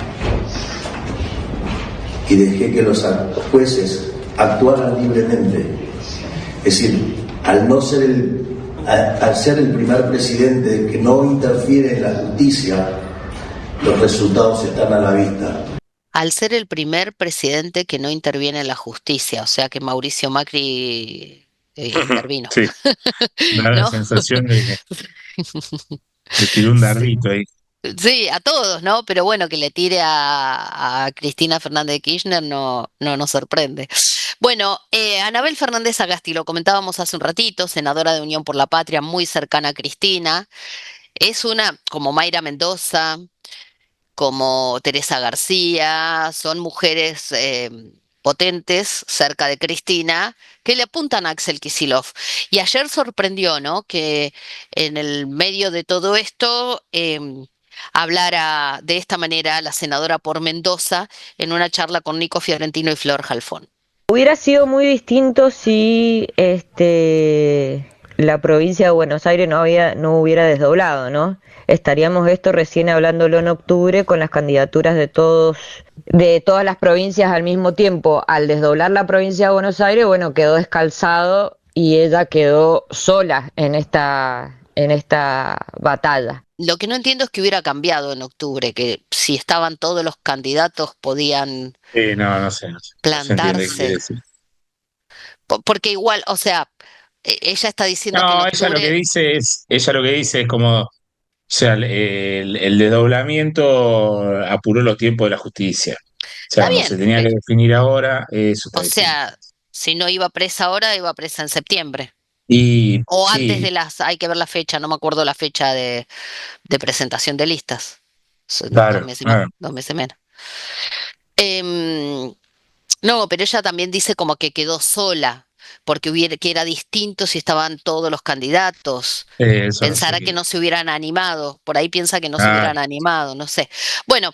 Speaker 13: y dejé que los jueces actuaran libremente. Es decir, al ser el primer presidente que no interfiere en la justicia, los resultados están a la vista.
Speaker 7: Al ser el primer presidente que no interviene en la justicia, o sea que Mauricio Macri intervino.
Speaker 8: Sí, da la sensación de que tiró un darrito ahí.
Speaker 7: Sí, a todos, ¿no? Pero bueno, que le tire a Cristina Fernández de Kirchner no nos sorprende. Bueno, Anabel Fernández Agasti, lo comentábamos hace un ratito, senadora de Unión por la Patria, muy cercana a Cristina. Es como Mayra Mendoza, como Teresa García, son mujeres potentes cerca de Cristina que le apuntan a Axel Kicillof. Y ayer sorprendió, ¿no? Que en el medio de todo esto hablara de esta manera la senadora por Mendoza en una charla con Nico Fiorentino y Flor Jalfón.
Speaker 14: Hubiera sido muy distinto si la provincia de Buenos Aires no hubiera desdoblado, ¿no? Estaríamos recién hablándolo en octubre con las candidaturas de todas las provincias al mismo tiempo. Al desdoblar la provincia de Buenos Aires, bueno, quedó descalzado y ella quedó sola en esta batalla.
Speaker 7: Lo que no entiendo es que hubiera cambiado en octubre, que si estaban todos los candidatos podían
Speaker 8: No sé.
Speaker 7: plantarse. Porque igual, o sea, ella está diciendo que en octubre...
Speaker 8: ella lo que dice es como, o sea, el desdoblamiento apuró los tiempos de la justicia. O sea,
Speaker 7: Está
Speaker 8: como
Speaker 7: bien,
Speaker 8: se tenía que definir ahora, eso está
Speaker 7: o
Speaker 8: diciendo.
Speaker 7: sea, si no iba presa ahora, iba presa en septiembre.
Speaker 8: Y
Speaker 7: O
Speaker 8: sí,
Speaker 7: antes de hay que ver la fecha, no me acuerdo la fecha de presentación de listas. Son
Speaker 8: claro,
Speaker 7: 2 meses menos. No, pero ella también dice como que quedó sola. porque que era distinto si estaban todos los candidatos.
Speaker 8: Eso no sé
Speaker 7: Pensará que
Speaker 8: qué.
Speaker 7: no se hubieran animado, por ahí piensa que no se
Speaker 8: Ah,
Speaker 7: hubieran animado, no sé. Bueno,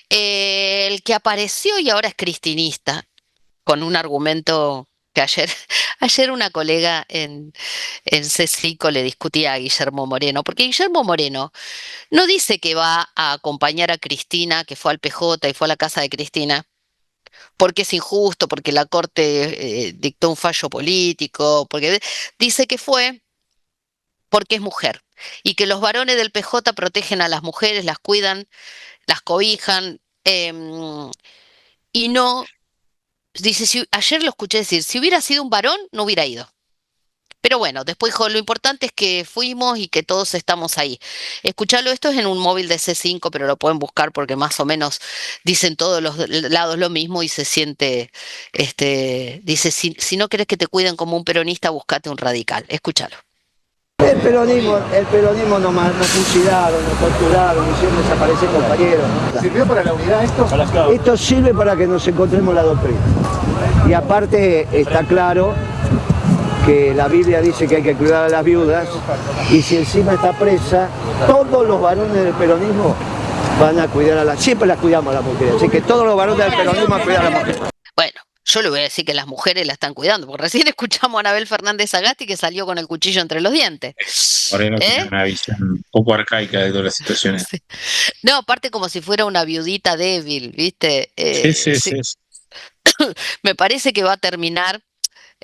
Speaker 7: el que apareció y ahora es cristinista, con un argumento que ayer, ayer una colega en C5 le discutía a Guillermo Moreno, porque Guillermo Moreno no dice que va a acompañar a Cristina, que fue al PJ y fue a la casa de Cristina, porque es injusto, porque la Corte dictó un fallo político, porque dice que fue porque es mujer y que los varones del PJ protegen a las mujeres, las cuidan, las cobijan, y no, dice, ayer lo escuché decir, si hubiera sido un varón, no hubiera ido. Pero bueno, después dijo, lo importante es que fuimos y que todos estamos ahí. Escucharlo, esto es en un móvil de C5, pero lo pueden buscar porque más o menos dicen todos los lados lo mismo y se siente, dice, si no querés que te cuiden como un peronista, buscate un radical. Escúchalo.
Speaker 15: El peronismo nos fusilaron, nos torturaron, hicieron desaparecer compañeros. ¿Sirvió para la unidad esto? Esto sirve para que nos encontremos la doctrina. Y aparte está claro que la Biblia dice que hay que cuidar a las viudas, y si encima está presa, todos los varones del peronismo van a cuidar a las... Siempre las cuidamos a las mujeres, así que todos los varones del peronismo van a cuidar a las mujeres.
Speaker 7: Bueno, yo le voy a decir que las mujeres la están cuidando, porque recién escuchamos a Anabel Fernández Sagasti que salió con el cuchillo entre los dientes.
Speaker 8: Moreno tiene una visión un poco arcaica de todas las situaciones.
Speaker 7: Sí. No, aparte como si fuera una viudita débil, ¿viste?
Speaker 8: Sí.
Speaker 7: Me parece que va a terminar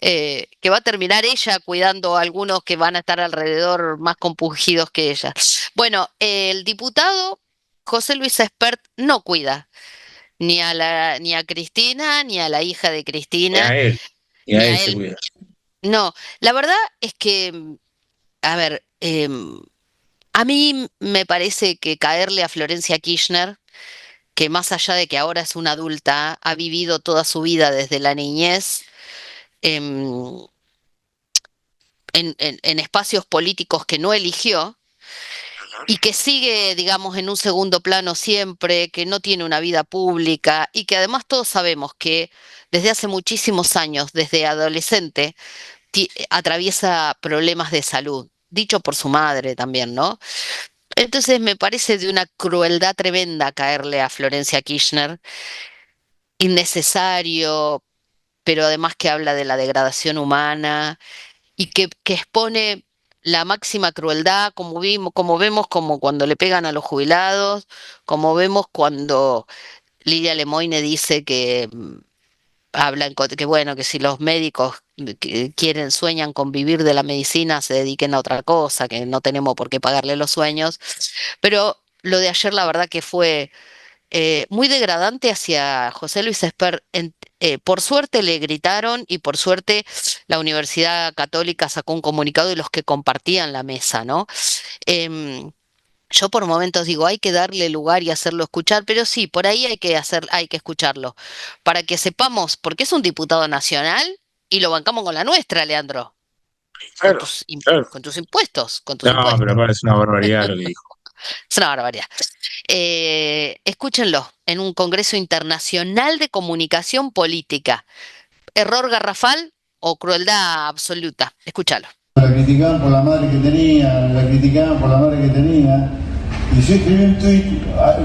Speaker 7: ella cuidando a algunos que van a estar alrededor más compungidos que ella. Bueno, el diputado José Luis Espert no cuida ni a Cristina, ni a la hija de
Speaker 8: Y
Speaker 7: Cristina,
Speaker 8: a él, y
Speaker 7: ni
Speaker 8: a él
Speaker 7: a
Speaker 8: se
Speaker 7: él.
Speaker 8: cuida.
Speaker 7: No, la verdad es que, a ver, a mí me parece que caerle a Florencia Kirchner, que más allá de que ahora es una adulta, ha vivido toda su vida desde la niñez, em, en espacios políticos que no eligió y que sigue, digamos, en un segundo plano siempre, que no tiene una vida pública y que además todos sabemos que desde hace muchísimos años, desde adolescente, atraviesa problemas de salud, dicho por su madre también, ¿no? Entonces me parece de una crueldad tremenda caerle a Florencia Kirchner, innecesario, pero además que habla de la degradación humana y que expone la máxima crueldad, como vemos como cuando le pegan a los jubilados, como vemos cuando Lidia Lemoine dice que que bueno, que si los médicos sueñan con vivir de la medicina, se dediquen a otra cosa, que no tenemos por qué pagarle los sueños. Pero lo de ayer, la verdad que fue muy degradante hacia José Luis Esper. Por suerte le gritaron y por suerte la Universidad Católica sacó un comunicado de los que compartían la mesa, ¿no? Em, yo por momentos digo, hay que darle lugar y hacerlo escuchar, pero sí, por ahí hay que escucharlo, para que sepamos, porque es un diputado nacional y lo bancamos con la nuestra, Leandro,
Speaker 8: Claro, claro.
Speaker 7: con tus impuestos, con tus
Speaker 8: No, pero
Speaker 7: impuestos.
Speaker 8: aparte es una barbaridad lo que dijo.
Speaker 7: Es una barbaridad. Escúchenlo, en un Congreso Internacional de Comunicación Política. ¿Error garrafal o crueldad absoluta? Escúchalo.
Speaker 16: La criticaban por la madre que tenía, la criticaban por la madre que tenía. Y yo escribí un tuit,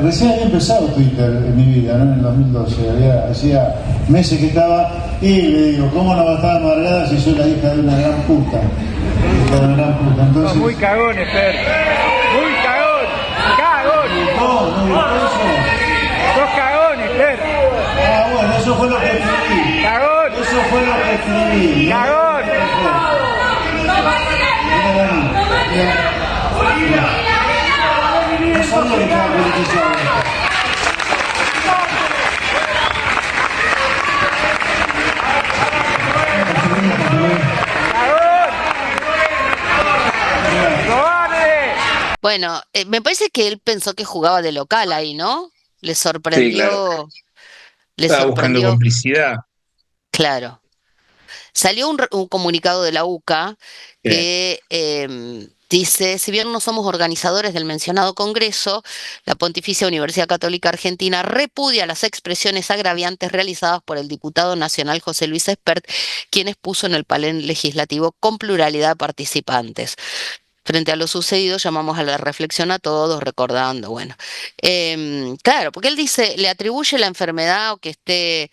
Speaker 16: recién había empezado Twitter en mi vida, ¿no? En el 2012, hacía meses que estaba, y le digo, ¿cómo no va a estar amargada si soy la hija de una gran puta? Hija de una gran puta. Entonces,
Speaker 17: muy cagón, Esper. Muy cagón. Cagón.
Speaker 16: No,
Speaker 17: sos cagón, Esper.
Speaker 16: Ah, bueno, eso fue lo que escribí.
Speaker 17: Cagón.
Speaker 16: Eso fue lo que escribí.
Speaker 17: Cagón.
Speaker 16: No sabía que estaba politizado esto.
Speaker 7: Bueno, me parece que él pensó que jugaba de local ahí, ¿no? Le sorprendió.
Speaker 8: Sí, claro.
Speaker 7: Le
Speaker 8: Estaba buscando
Speaker 7: sorprendió.
Speaker 8: complicidad.
Speaker 7: Claro. Salió un comunicado de la UCA
Speaker 8: Bien.
Speaker 7: que Dice, si bien no somos organizadores del mencionado congreso, la Pontificia Universidad Católica Argentina repudia las expresiones agraviantes realizadas por el diputado nacional José Luis Espert, quien expuso en el Palén Legislativo con pluralidad de participantes. Frente a lo sucedido, llamamos a la reflexión a todos, recordando, bueno, claro, porque él dice, le atribuye la enfermedad o que esté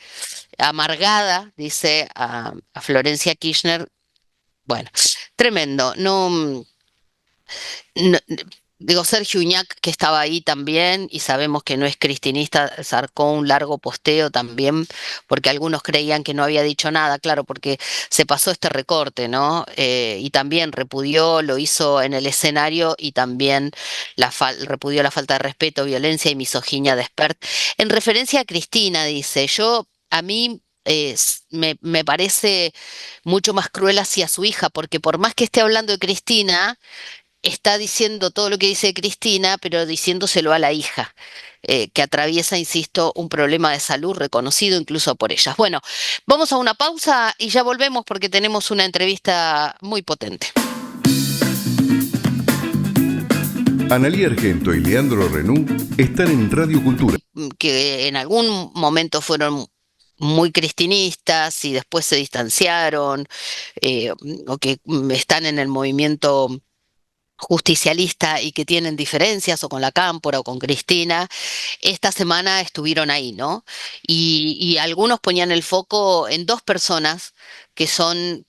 Speaker 7: amargada, dice a Florencia Kirchner. Bueno, tremendo, no, digo, Sergio Uñac, que estaba ahí también, y sabemos que no es cristinista, sacó un largo posteo también, porque algunos creían que no había dicho nada, claro, porque se pasó este recorte, ¿no? Y también repudió, lo hizo en el escenario, y también repudió la falta de respeto, violencia y misoginia de Espert. En referencia a Cristina, dice, a mí me parece mucho más cruel hacia su hija, porque por más que esté hablando de Cristina, está diciendo todo lo que dice Cristina, pero diciéndoselo a la hija, que atraviesa, insisto, un problema de salud reconocido incluso por ellas. Bueno, vamos a una pausa y ya volvemos porque tenemos una entrevista muy potente.
Speaker 18: Analía Argento y Leandro Renú están en Radio Cultura.
Speaker 7: Que en algún momento fueron muy cristinistas y después se distanciaron, o que están en el movimiento justicialista y que tienen diferencias o con la Cámpora o con Cristina, esta semana estuvieron ahí, ¿no? Y algunos ponían el foco en dos personas que son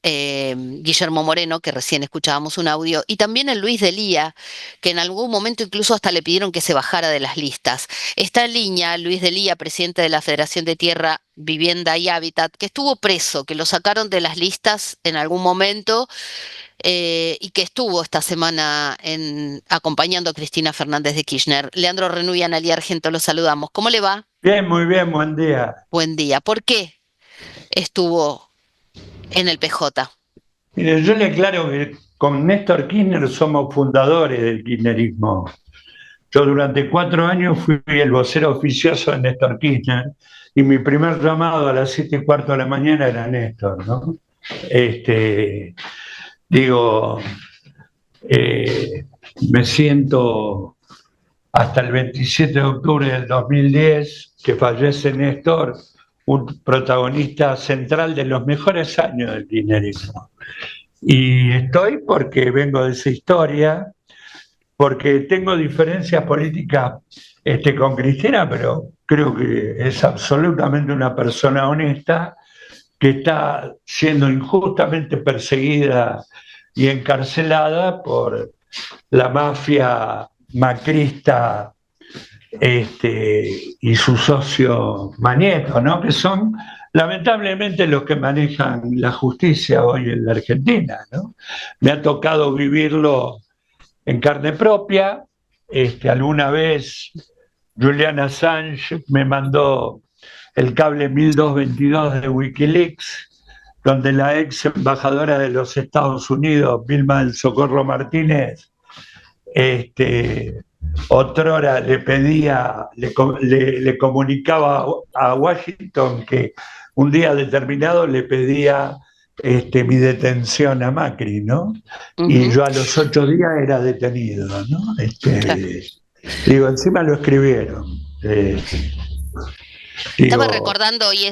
Speaker 7: Guillermo Moreno, que recién escuchábamos un audio, y también el Luis de Lía, que en algún momento incluso hasta le pidieron que se bajara de las listas. Está en línea Luis de Lía, presidente de la Federación de Tierra, Vivienda y Hábitat, que estuvo preso, que lo sacaron de las listas en algún momento, y que estuvo esta semana acompañando a Cristina Fernández de Kirchner. Leandro Renú y Analía Argento, los saludamos. ¿Cómo le va?
Speaker 19: Bien, muy bien, buen día.
Speaker 7: Buen día. ¿Por qué estuvo en el PJ?
Speaker 19: Mire, yo le aclaro que con Néstor Kirchner somos fundadores del kirchnerismo. Yo durante 4 años fui el vocero oficioso de Néstor Kirchner y mi primer llamado a las 7:15 de la mañana era Néstor, ¿no? Me siento hasta el 27 de octubre del 2010, que fallece Néstor, un protagonista central de los mejores años del kirchnerismo. Y estoy porque vengo de esa historia, porque tengo diferencias políticas con Cristina, pero creo que es absolutamente una persona honesta, que está siendo injustamente perseguida y encarcelada por la mafia macrista y su socio Manieto, ¿no? Que son lamentablemente los que manejan la justicia hoy en la Argentina, ¿no? Me ha tocado vivirlo en carne propia. Alguna vez Julian Assange me mandó el cable 1222 de Wikileaks, donde la ex embajadora de los Estados Unidos, Vilma del Socorro Martínez, otrora le pedía, le comunicaba a Washington que un día determinado le pedía mi detención a Macri, ¿no? Uh-huh. Y yo a los 8 días era detenido, ¿no? Digo, encima lo escribieron.
Speaker 7: Estaba recordando, y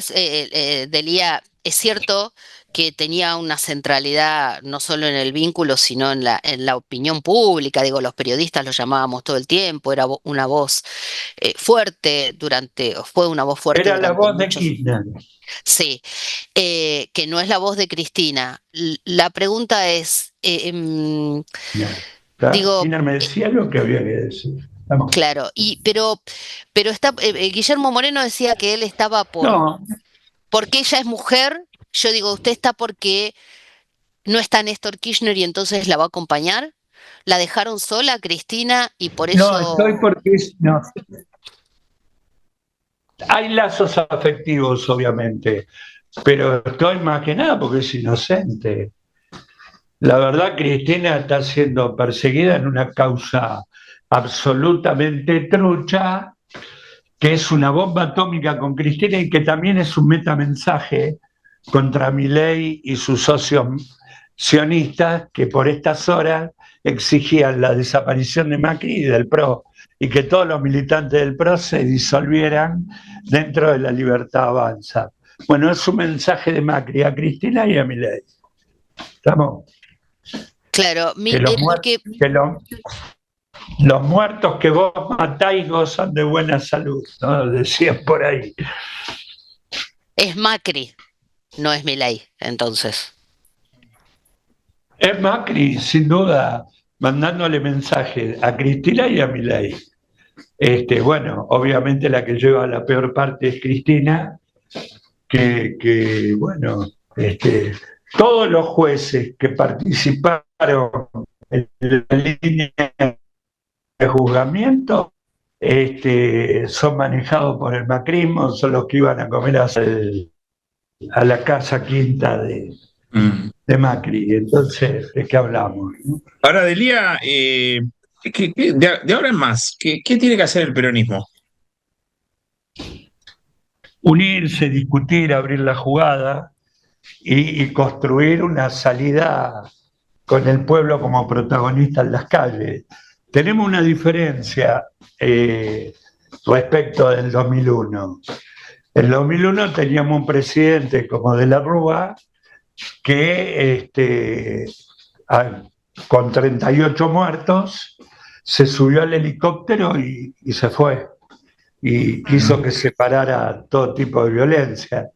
Speaker 7: Delía, es cierto que tenía una centralidad no solo en el vínculo, sino en la opinión pública. Digo, los periodistas lo llamábamos todo el tiempo, era una voz fuerte fue una voz fuerte.
Speaker 19: Era la voz de Kirchner.
Speaker 7: Sí, que no es la voz de Cristina. La pregunta es,
Speaker 19: Kirchner me decía lo que había que decir. Vamos.
Speaker 7: Claro, pero está, Guillermo Moreno decía que él estaba porque ella es mujer. Yo digo, ¿usted está porque no está Néstor Kirchner y entonces la va a acompañar? ¿La dejaron sola, Cristina, y por eso...?
Speaker 19: No, estoy porque... No. Hay lazos afectivos, obviamente, pero estoy más que nada porque es inocente. La verdad, Cristina está siendo perseguida en una causa absolutamente trucha, que es una bomba atómica con Cristina y que también es un metamensaje contra Milei y sus socios sionistas, que por estas horas exigían la desaparición de Macri y del PRO, y que todos los militantes del PRO se disolvieran dentro de la Libertad Avanza. Bueno, es un mensaje de Macri a Cristina y a Milei. ¿Estamos?
Speaker 7: Claro,
Speaker 19: los muertos que vos matáis gozan de buena salud, ¿no? Decían por ahí.
Speaker 7: Es Macri, no es Milei, entonces.
Speaker 19: Es Macri, sin duda, mandándole mensaje a Cristina y a Milei. Bueno, obviamente la que lleva la peor parte es Cristina, que bueno, todos los jueces que participaron en la línea de juzgamiento son manejados por el macrismo, son los que iban a comer a la casa quinta de Macri. Entonces, ¿de qué hablamos?
Speaker 8: Ahora, Delia, de ahora en más, ¿qué tiene que hacer el peronismo?
Speaker 19: Unirse, discutir, abrir la jugada y construir una salida con el pueblo como protagonista en las calles. Tenemos una diferencia respecto del 2001. En el 2001 teníamos un presidente como De la Rúa que con 38 muertos se subió al helicóptero y se fue. Y hizo que se parara todo tipo de violencia.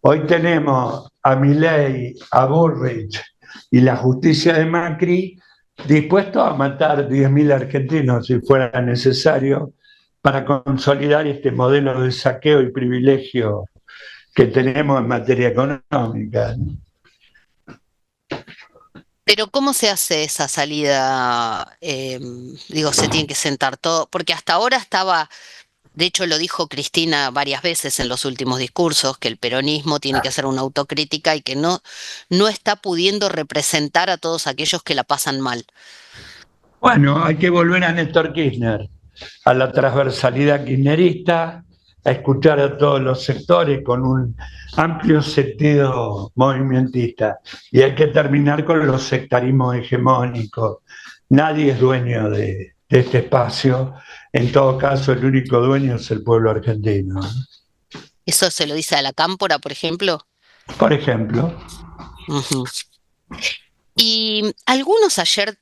Speaker 19: Hoy tenemos a Milei, a Bullrich y la justicia de Macri dispuestos a matar 10.000 argentinos si fuera necesario para consolidar este modelo de saqueo y privilegio que tenemos en materia económica.
Speaker 7: Pero ¿cómo se hace esa salida? Se tiene que sentar todo, porque hasta ahora estaba... De hecho, lo dijo Cristina varias veces en los últimos discursos, que el peronismo tiene que hacer una autocrítica y que no está pudiendo representar a todos aquellos que la pasan mal.
Speaker 19: Bueno, hay que volver a Néstor Kirchner, a la transversalidad kirchnerista, a escuchar a todos los sectores con un amplio sentido movimentista. Y hay que terminar con los sectarismos hegemónicos. Nadie es dueño de este espacio. En todo caso, el único dueño es el pueblo argentino.
Speaker 7: ¿Eso se lo dice a la Cámpora, por ejemplo?
Speaker 19: Por ejemplo.
Speaker 7: Uh-huh. Y algunos ayer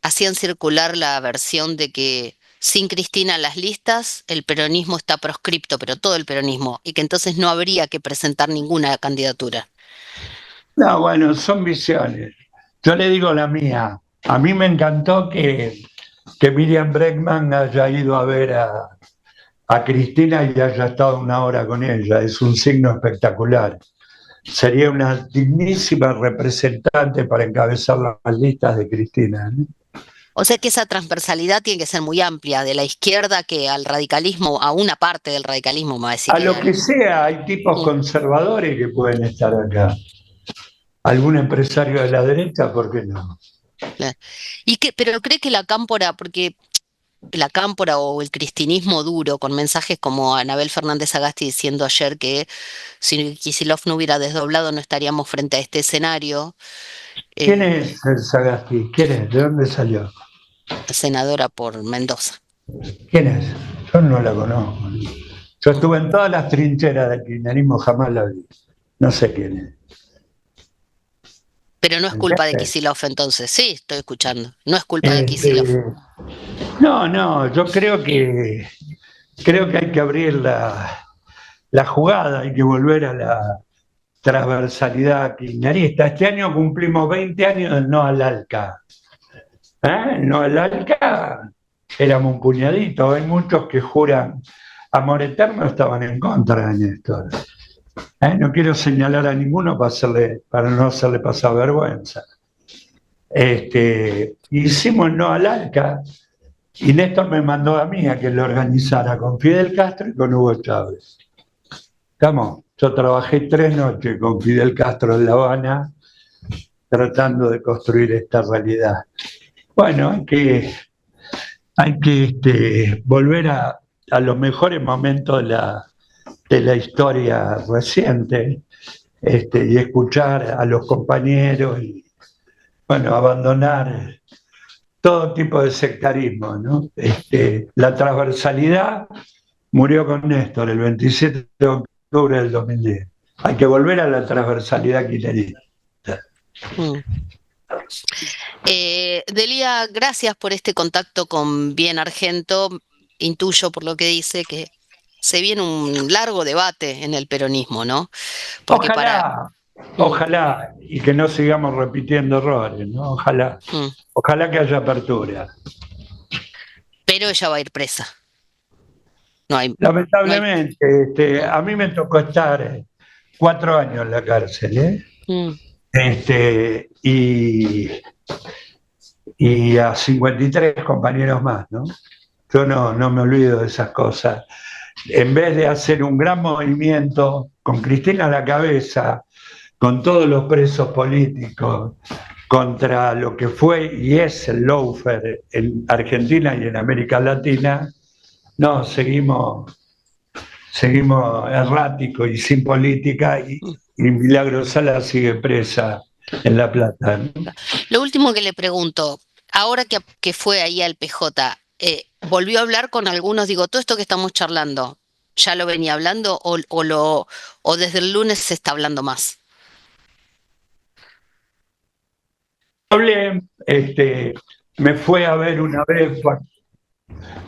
Speaker 7: hacían circular la versión de que sin Cristina en las listas, el peronismo está proscripto, pero todo el peronismo, y que entonces no habría que presentar ninguna candidatura.
Speaker 19: No, bueno, son visiones. Yo le digo la mía. A mí me encantó que Miriam Bregman haya ido a ver a Cristina y haya estado una hora con ella. Es un signo espectacular. Sería una dignísima representante para encabezar las listas de Cristina, ¿no?
Speaker 7: O sea que esa transversalidad tiene que ser muy amplia, de la izquierda que al radicalismo, a una parte del radicalismo, me va a decir.
Speaker 19: A lo que sea, hay tipos conservadores que pueden estar acá. Algún empresario de la derecha, ¿por qué no?
Speaker 7: Pero cree que la Cámpora, porque la Cámpora o el cristinismo duro, con mensajes como Anabel Fernández Agasti diciendo ayer que si Kicillof no hubiera desdoblado no estaríamos frente a este escenario.
Speaker 19: ¿Quién es el Sagasti? ¿Quién es? ¿De dónde salió?
Speaker 7: Senadora por Mendoza.
Speaker 19: ¿Quién es? Yo no la conozco. Yo estuve en todas las trincheras del kirchnerismo, jamás la vi. No sé quién es.
Speaker 7: Pero no es culpa de Kicillof entonces. Sí, estoy escuchando. No es culpa de Kicillof.
Speaker 19: No, yo creo que hay que abrir la jugada, hay que volver a la transversalidad kirchnerista. Este año cumplimos 20 años del no al ALCA. No al ALCA éramos un puñadito. Hay muchos que juran amor eterno, estaban en contra de Néstor. No quiero señalar a ninguno para no hacerle pasar vergüenza. Hicimos no al ALCA y Néstor me mandó a mí a que lo organizara con Fidel Castro y con Hugo Chávez. Yo trabajé 3 noches con Fidel Castro en La Habana tratando de construir esta realidad. Bueno, hay que volver a los mejores momentos de la historia reciente y escuchar a los compañeros y, bueno, abandonar todo tipo de sectarismo, ¿no? La transversalidad murió con Néstor el 27 de octubre del 2010. Hay que volver a la transversalidad kirchnerista.
Speaker 7: Delia, gracias por este contacto con Bien Argento. Intuyo por lo que dice que se viene un largo debate en el peronismo, ¿no? Porque
Speaker 19: Ojalá, y que no sigamos repitiendo errores, ¿no? Ojalá que haya apertura.
Speaker 7: Pero ella va a ir presa.
Speaker 19: Lamentablemente, a mí me tocó estar 4 años en la cárcel, y a 53 compañeros más, ¿no? Yo no me olvido de esas cosas. En vez de hacer un gran movimiento con Cristina a la cabeza, con todos los presos políticos, contra lo que fue y es el lawfare en Argentina y en América Latina, no, seguimos erráticos y sin política, y Milagro Sala sigue presa en La Plata, ¿no?
Speaker 7: Lo último que le pregunto, ahora que fue ahí al PJ, ¿volvió a hablar con algunos? Digo, todo esto que estamos charlando, ¿ya lo venía hablando o desde el lunes se está hablando más?
Speaker 19: Hablé, me fue a ver una vez.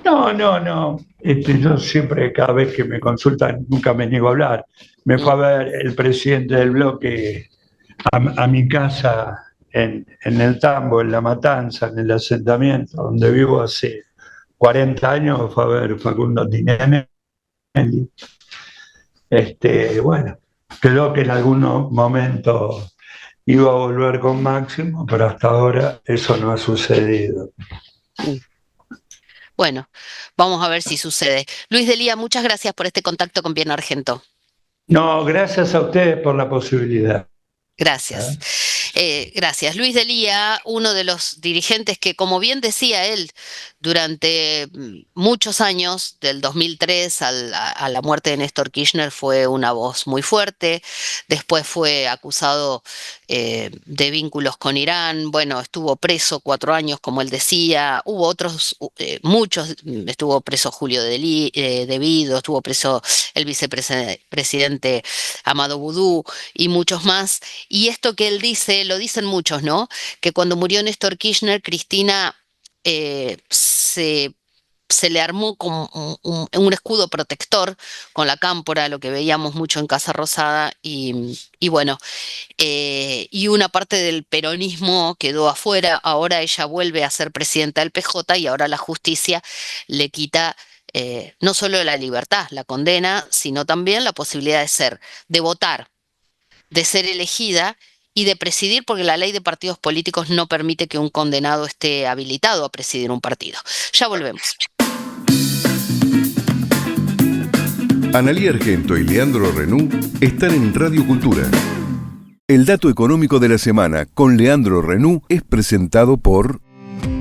Speaker 19: No. Yo siempre, cada vez que me consultan, nunca me niego a hablar. Me fue a ver el presidente del bloque a mi casa en el Tambo, en La Matanza, en el asentamiento donde vivo hace 40 años. Fue a ver Facundo Tinelli. Bueno, creo que en algún momento iba a volver con Máximo, pero hasta ahora eso no ha sucedido.
Speaker 7: Bueno, vamos a ver si sucede. Luis Delia, muchas gracias por este contacto con Bien Argento.
Speaker 19: No, gracias a ustedes por la posibilidad.
Speaker 7: Gracias. Gracias. Luis Delia, uno de los dirigentes que, como bien decía él, durante muchos años, del 2003 a la muerte de Néstor Kirchner, fue una voz muy fuerte. Después fue acusado de vínculos con Irán. Bueno, estuvo preso 4 años, como él decía. Hubo otros, muchos. Estuvo preso Julio Devido, estuvo preso el vicepresidente Amado Boudou y muchos más. Y esto que él dice, lo dicen muchos, ¿no? Que cuando murió Néstor Kirchner, Cristina se le armó como un escudo protector con la cámpora, lo que veíamos mucho en Casa Rosada, y bueno, y una parte del peronismo quedó afuera. Ahora ella vuelve a ser presidenta del PJ y ahora la justicia le quita no solo la libertad, la condena, sino también la posibilidad de votar, de ser elegida y de presidir, porque la ley de partidos políticos no permite que un condenado esté habilitado a presidir un partido. Ya volvemos.
Speaker 18: Analía Argento y Leandro Renú están en Radio Cultura. El dato económico de la semana con Leandro Renú es presentado por...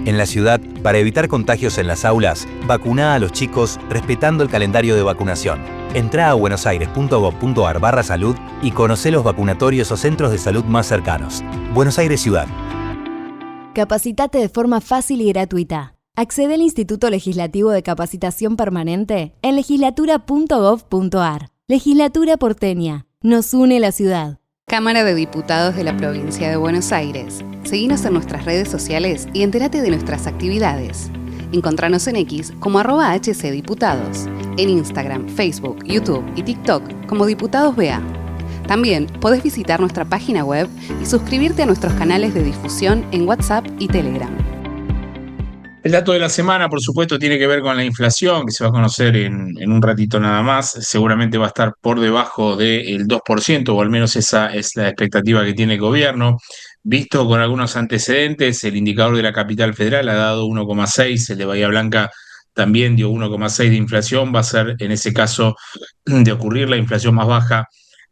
Speaker 1: En la ciudad, para evitar contagios en las aulas, vacuná a los chicos respetando el calendario de vacunación. Entrá a buenosaires.gov.ar/salud y conocé los vacunatorios o centros de salud más cercanos. Buenos Aires Ciudad.
Speaker 2: Capacitate de forma fácil y gratuita. Accede al Instituto Legislativo de Capacitación Permanente en legislatura.gov.ar. Legislatura porteña. Nos une la ciudad.
Speaker 20: Cámara de Diputados de la Provincia de Buenos Aires. Seguinos en nuestras redes sociales y entérate de nuestras actividades. Encontranos en X como @HCDiputados, en Instagram, Facebook, YouTube y TikTok como Diputados BA. También podés visitar nuestra página web y suscribirte a nuestros canales de difusión en WhatsApp y Telegram.
Speaker 8: El dato de la semana, por supuesto, tiene que ver con la inflación, que se va a conocer en un ratito nada más. Seguramente va a estar por debajo del 2%, o al menos esa es la expectativa que tiene el gobierno. Visto con algunos antecedentes, el indicador de la Capital Federal ha dado 1,6, el de Bahía Blanca también dio 1,6 de inflación. Va a ser, en ese caso, de ocurrir la inflación más baja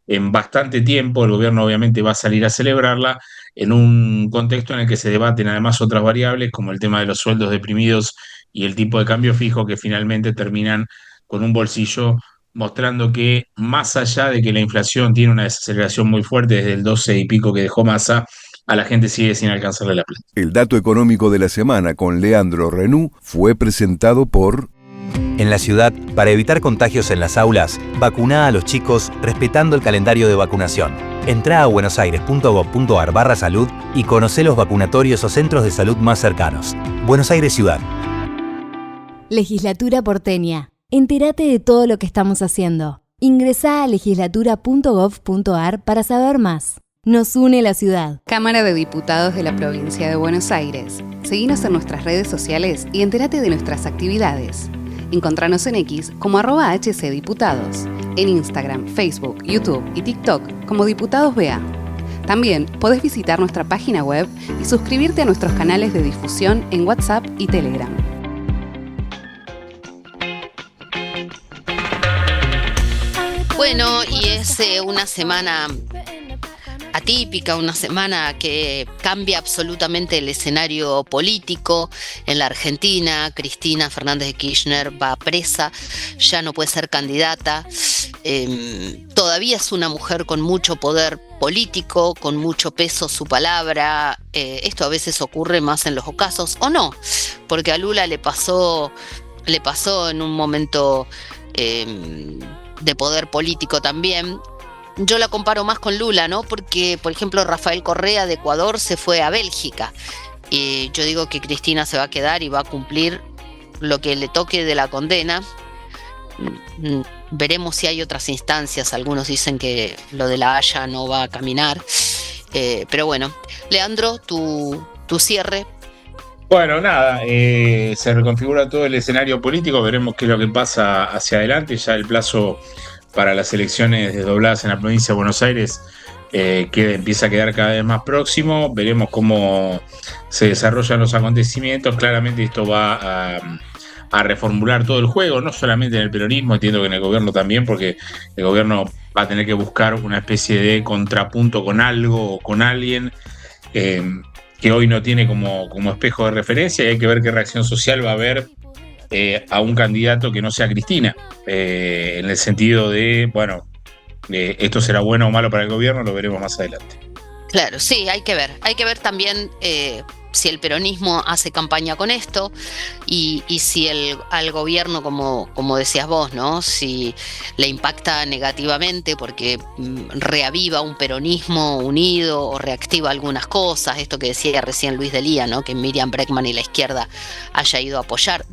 Speaker 8: en bastante tiempo. El gobierno obviamente va a salir a celebrarla en un contexto en el que se debaten además otras variables como el tema de los sueldos deprimidos y el tipo de cambio fijo, que finalmente terminan con un bolsillo mostrando que, más allá de que la inflación tiene una desaceleración muy fuerte desde el 12 y pico que dejó Massa, a la gente sigue sin alcanzarle la plata.
Speaker 18: El dato económico de la semana con Leandro Renú fue presentado por...
Speaker 1: En la ciudad, para evitar contagios en las aulas, vacuná a los chicos respetando el calendario de vacunación. Entrá a buenosaires.gov.ar/salud y conocé los vacunatorios o centros de salud más cercanos. Buenos Aires Ciudad.
Speaker 2: Legislatura porteña. Entérate de todo lo que estamos haciendo. Ingresá a legislatura.gov.ar para saber más. Nos une la ciudad.
Speaker 20: Cámara de Diputados de la Provincia de Buenos Aires. Seguinos en nuestras redes sociales y entérate de nuestras actividades. Encontranos en X como @HCDiputados, en Instagram, Facebook, YouTube y TikTok como Diputados BA. También podés visitar nuestra página web y suscribirte a nuestros canales de difusión en WhatsApp y Telegram.
Speaker 7: Bueno, y es una semana atípica, una semana que cambia absolutamente el escenario político en la Argentina. Cristina Fernández de Kirchner va presa, ya no puede ser candidata. Todavía es una mujer con mucho poder político, con mucho peso su palabra. Esto a veces ocurre más en los ocasos, o no, porque a Lula le pasó en un momento de poder político también. Yo la comparo más con Lula, ¿no? Porque, por ejemplo, Rafael Correa de Ecuador se fue a Bélgica. Y yo digo que Cristina se va a quedar y va a cumplir lo que le toque de la condena. Veremos si hay otras instancias. Algunos dicen que lo de La Haya no va a caminar. Pero bueno, Leandro, tu cierre.
Speaker 8: Bueno, nada, se reconfigura todo el escenario político, veremos qué es lo que pasa hacia adelante. Ya el plazo para las elecciones desdobladas en la provincia de Buenos Aires empieza a quedar cada vez más próximo. Veremos cómo se desarrollan los acontecimientos. Claramente esto va a reformular todo el juego, no solamente en el peronismo, entiendo que en el gobierno también, porque el gobierno va a tener que buscar una especie de contrapunto con algo o con alguien que hoy no tiene como espejo de referencia, y hay que ver qué reacción social va a haber a un candidato que no sea Cristina, en el sentido de, bueno, esto será bueno o malo para el gobierno, lo veremos más adelante.
Speaker 7: Claro, sí, hay que ver también si el peronismo hace campaña con esto y si al gobierno, como decías vos, ¿no? Si le impacta negativamente porque reaviva un peronismo unido o reactiva algunas cosas, esto que decía recién Luis Delía, ¿no? Que Miriam Bregman y la izquierda haya ido a apoyar.